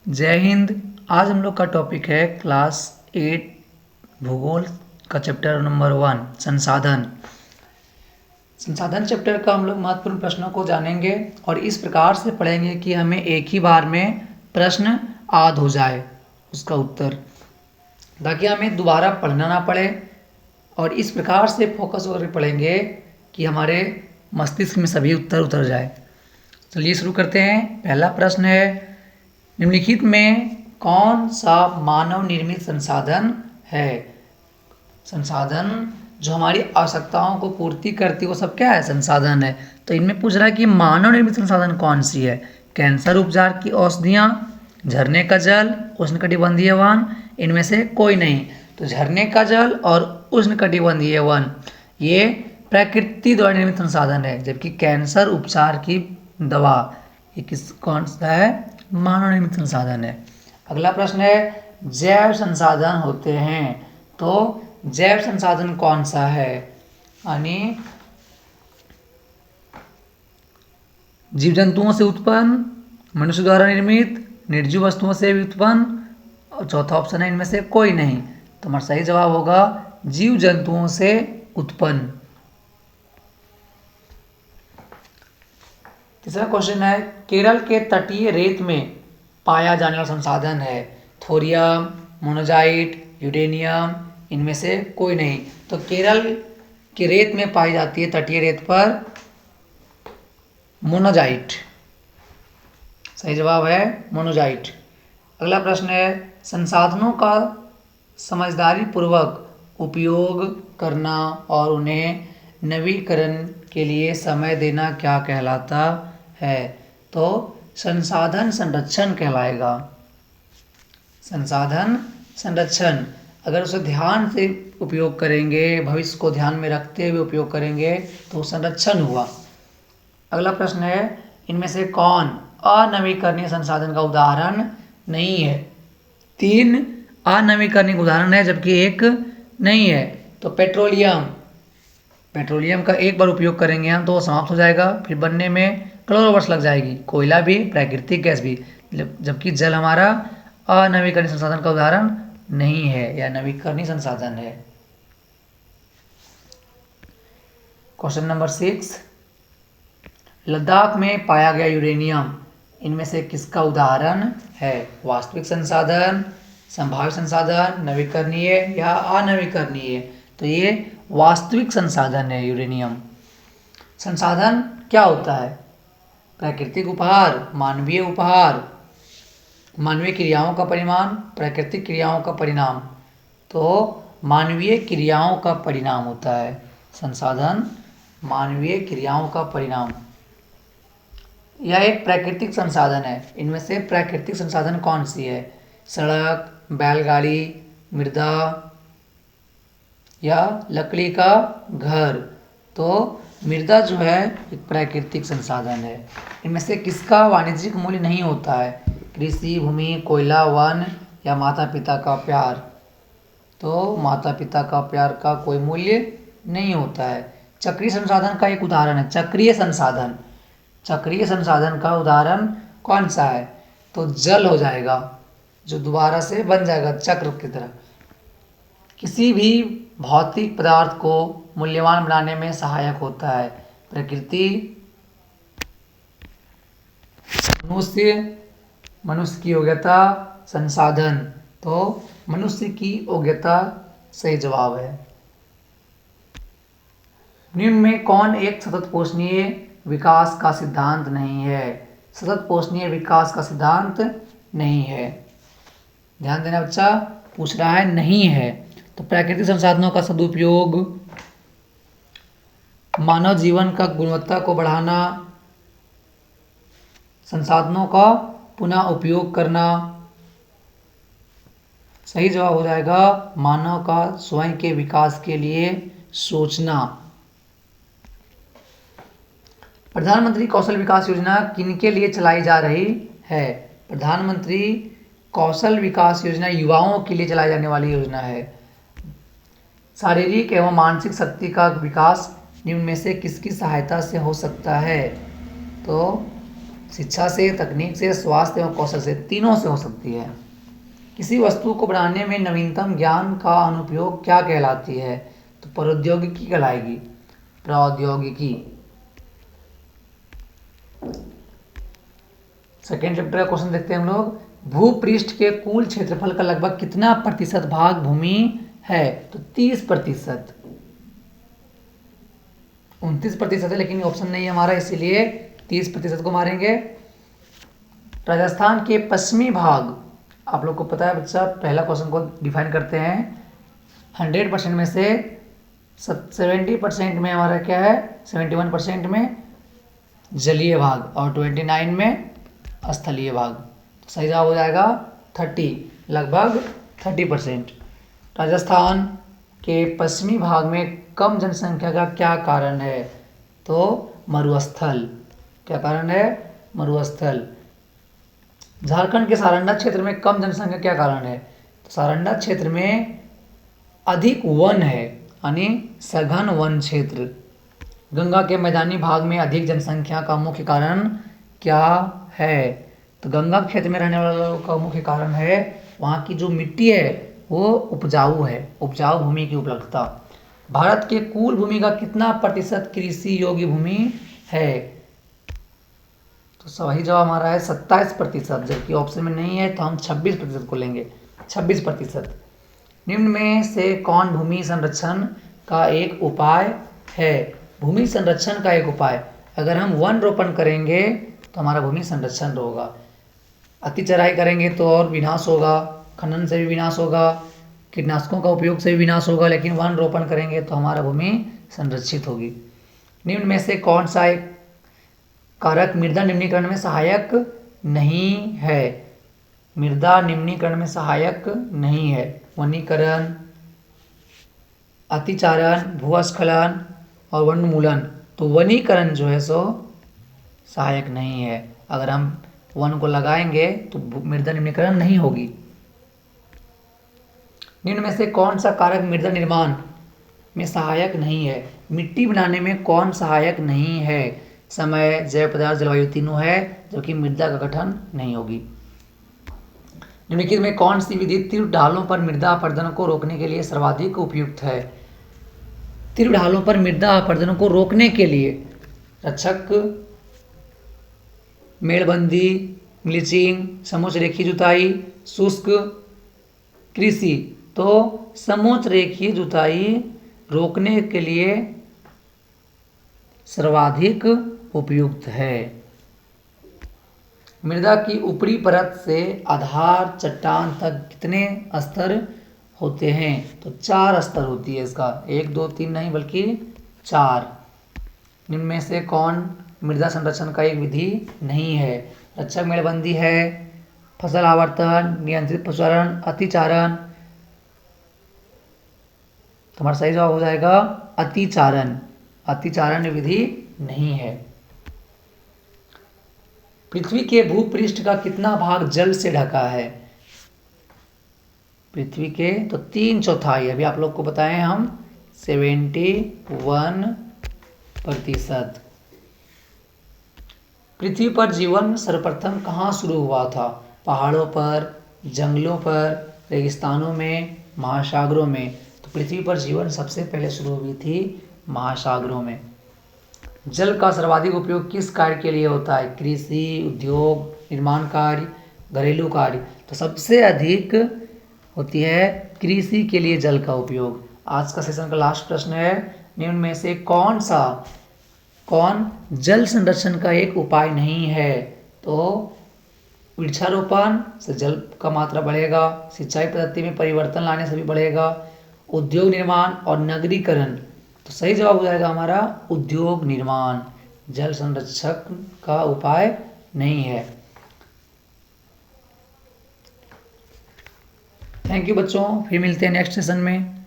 जय हिंद। आज हम लोग का टॉपिक है क्लास 8 भूगोल का चैप्टर नंबर 1 संसाधन। संसाधन चैप्टर का हम लोग महत्वपूर्ण प्रश्नों को जानेंगे और इस प्रकार से पढ़ेंगे कि हमें एक ही बार में प्रश्न याद हो जाए उसका उत्तर, ताकि हमें दोबारा पढ़ना ना पड़े। और इस प्रकार से फोकस होकर पढ़ेंगे कि हमारे मस्तिष्क में सभी उत्तर उतर जाए। चलिए शुरू करते हैं। पहला प्रश्न है, निम्नलिखित में कौन सा मानव निर्मित संसाधन है? संसाधन जो हमारी आवश्यकताओं को पूर्ति करती है वो सब क्या है? संसाधन है। तो इनमें पूछ रहा है कि मानव निर्मित संसाधन कौन सी है? कैंसर उपचार की औषधियाँ, झरने का जल, उष्णकटिबंधीय वन, इनमें से कोई नहीं। तो झरने का जल और उष्णकटिबंधीय वन ये प्रकृति द्वारा निर्मित संसाधन है, जबकि कैंसर उपचार की दवा ये कौन सा है? मानव निर्मित संसाधन है। अगला प्रश्न है, जैव संसाधन होते हैं, तो जैव संसाधन कौन सा है? यानी जीव जंतुओं से उत्पन्न, मनुष्य द्वारा निर्मित, निर्जीव वस्तुओं से भी उत्पन्न, और चौथा ऑप्शन है इनमें से कोई नहीं। तो हमारा सही जवाब होगा जीव जंतुओं से उत्पन्न। तीसरा क्वेश्चन है, केरल के तटीय रेत में पाया जाने वाला संसाधन है थोरियम, मोनोजाइट, यूरेनियम, इनमें से कोई नहीं। तो केरल की रेत में पाई जाती है तटीय रेत पर मोनोजाइट। सही जवाब है मोनोजाइट। अगला प्रश्न है, संसाधनों का समझदारी पूर्वक उपयोग करना और उन्हें नवीकरण के लिए समय देना क्या कहलाता है? तो संसाधन संरक्षण कहलाएगा। संसाधन संरक्षण, अगर उसे ध्यान से उपयोग करेंगे, भविष्य को ध्यान में रखते हुए उपयोग करेंगे तो संरक्षण हुआ। अगला प्रश्न है, इनमें से कौन अनवीकरणीय संसाधन का उदाहरण नहीं है? 3 अनवीकरणीय उदाहरण है जबकि एक नहीं है। तो पेट्रोलियम, पेट्रोलियम का एक बार उपयोग करेंगे हम तो वो समाप्त हो जाएगा, फिर बनने में करोड़ों वर्ष लग जाएगी। कोयला भी, प्राकृतिक गैस भी, जबकि जल हमारा अनवीकरणीय संसाधन का उदाहरण नहीं है या नवीकरणीय संसाधन है। क्वेश्चन नंबर 6, लद्दाख में पाया गया यूरेनियम इनमें से किसका उदाहरण है? वास्तविक संसाधन, संभावित संसाधन, नवीकरणीय या अनवीकरणीय? तो ये वास्तविक संसाधन है यूरेनियम। संसाधन क्या होता है? प्राकृतिक उपहार, मानवीय उपहार, मानवीय क्रियाओं का परिणाम, प्राकृतिक क्रियाओं का परिणाम। तो मानवीय क्रियाओं का परिणाम होता है संसाधन, मानवीय क्रियाओं का परिणाम। यह एक प्राकृतिक संसाधन है। इनमें से प्राकृतिक संसाधन कौन सी है? सड़क, बैलगाड़ी, मृदा या लकड़ी का घर? तो मृदा जो है एक प्राकृतिक संसाधन है। इनमें से किसका वाणिज्यिक मूल्य नहीं होता है? कृषि भूमि, कोयला, वन या माता पिता का प्यार? तो माता पिता का प्यार का कोई मूल्य नहीं होता है। चक्रीय संसाधन का एक उदाहरण है चक्रीय संसाधन। चक्रीय संसाधन का उदाहरण कौन सा है? तो जल हो जाएगा, जो दोबारा से बन जाएगा चक्र की तरह। किसी भी भौतिक पदार्थ को मूल्यवान बनाने में सहायक होता है। प्रकृति, मनुष्य की योग्यता, संसाधन। तो मनुष्य की योग्यता सही जवाब है। निम्न में कौन एक सतत पोषणीय विकास का सिद्धांत नहीं है? सतत पोषणीय विकास का सिद्धांत नहीं है। ध्यान देना बच्चा, पूछ रहा है नहीं है। तो प्राकृतिक संसाधनों का सदुपयोग, मानव जीवन का गुणवत्ता को बढ़ाना, संसाधनों का पुनः उपयोग करना। सही जवाब हो जाएगा मानव का स्वयं के विकास के लिए सोचना। प्रधानमंत्री कौशल विकास योजना किनके लिए चलाई जा रही है? प्रधानमंत्री कौशल विकास योजना युवाओं के लिए चलाई जाने वाली योजना है। शारीरिक एवं मानसिक शक्ति का विकास निम्न में से किसकी सहायता से हो सकता है? तो शिक्षा से, तकनीक से, स्वास्थ्य एवं कौशल से, तीनों से हो सकती है। किसी वस्तु को बनाने में नवीनतम ज्ञान का अनुप्रयोग क्या कहलाती है? तो प्रौद्योगिकी कहलाएगी, प्रौद्योगिकी। सेकेंड चैप्टर का क्वेश्चन देखते हैं हम लोग। भूपृष्ठ के कुल क्षेत्रफल का लगभग कितना प्रतिशत भाग भूमि है? तो 30%। 29% है, लेकिन ऑप्शन नहीं है हमारा, इसीलिए 30% को मारेंगे। राजस्थान के पश्चिमी भाग, आप लोग को पता है बच्चा, पहला क्वेश्चन को डिफाइन करते हैं। 100% में से 70% में हमारा क्या है? 71% में जलीय भाग और 29 में स्थलीय भाग। तो सही जवाब हो जाएगा 30, लगभग 30%। राजस्थान के पश्चिमी भाग में कम जनसंख्या का क्या कारण है? तो मरुस्थल। क्या कारण है? मरुस्थल। झारखंड के सारंडा क्षेत्र में कम जनसंख्या क्या कारण है? तो सारंडा क्षेत्र में अधिक वन है, यानी सघन वन क्षेत्र। गंगा के मैदानी भाग में अधिक जनसंख्या का मुख्य कारण क्या है? तो गंगा क्षेत्र में रहने वालों का मुख्य कारण है वहाँ की जो मिट्टी है वो उपजाऊ है, उपजाऊ भूमि की उपलब्धता। भारत के कुल भूमि का कितना प्रतिशत कृषि योग्य भूमि है? तो सही जवाब हमारा है 27%, जबकि ऑप्शन में नहीं है, तो हम 26% को लेंगे। 26%। निम्न में से कौन भूमि संरक्षण का एक उपाय है? भूमि संरक्षण का एक उपाय, अगर हम वन रोपण करेंगे तो हमारा भूमि संरक्षण होगा। अति चराई करेंगे तो और विनाश होगा, खनन से भी विनाश होगा, कीटनाशकों का उपयोग से भी विनाश होगा, लेकिन वन रोपण करेंगे तो हमारा भूमि संरक्षित होगी। निम्न में से कौन सा एक कारक मृदा निम्नीकरण में सहायक नहीं है? मृदा निम्नीकरण में सहायक नहीं है। वनीकरण, अतिचारण, भूस्खलन और वनोन्मूलन। तो वनीकरण जो है सो सहायक नहीं है। अगर हम वन को लगाएंगे तो मृदा निम्नीकरण नहीं होगी। निम्न में से कौन सा कारक मृदा निर्माण में सहायक नहीं है? मिट्टी बनाने में कौन सहायक नहीं है? समय, जैव पदार्थ, जलवायु, तीनों है, जो कि मृदा का गठन नहीं होगी। निम्नलिखित में कौन सी विधि तीव्र ढालों पर मृदा अपरदन को रोकने के लिए सर्वाधिक उपयुक्त है? तीव्र ढालों पर मृदा अपरदन को रोकने के लिए रक्षक, मेड़बंदी, मिल्चिंग, समोच्च रेखीय जुताई, शुष्क कृषि। तो समोच्च रेखीय जुताई रोकने के लिए सर्वाधिक उपयुक्त है। मृदा की ऊपरी परत से आधार चट्टान तक कितने स्तर होते हैं? तो 4 स्तर होती है इसका, 1 2 3 नहीं बल्कि 4। निम्न में से कौन मृदा संरक्षण का एक विधि नहीं है? रक्षक मेड़बंदी है, फसल आवर्तन, नियंत्रित पशुचारण, अतिचारण। तुम्हारा सही जवाब हो जाएगा अतिचारण। अतिचारण विधि नहीं है। पृथ्वी के भूपृष्ठ का कितना भाग जल से ढका है? पृथ्वी के तो 3/4, अभी आप लोग को बताएं हम, 71%। पृथ्वी पर जीवन सर्वप्रथम कहाँ शुरू हुआ था? पहाड़ों पर, जंगलों पर, रेगिस्तानों में, महासागरों में। तो पृथ्वी पर जीवन सबसे पहले शुरू हुई थी महासागरों में। जल का सर्वाधिक उपयोग किस कार्य के लिए होता है? कृषि, उद्योग, निर्माण कार्य, घरेलू कार्य। तो सबसे अधिक होती है कृषि के लिए जल का उपयोग। आज का सेशन का लास्ट प्रश्न है, निम्न में से कौन जल संरक्षण का एक उपाय नहीं है? तो वृक्षारोपण से जल का मात्रा बढ़ेगा, सिंचाई पद्धति में परिवर्तन लाने से भी बढ़ेगा, उद्योग निर्माण और नगरीकरण। तो सही जवाब हो जाएगा हमारा उद्योग निर्माण। जल संरक्षण का उपाय नहीं है। थैंक यू बच्चों, फिर मिलते हैं नेक्स्ट सेशन में।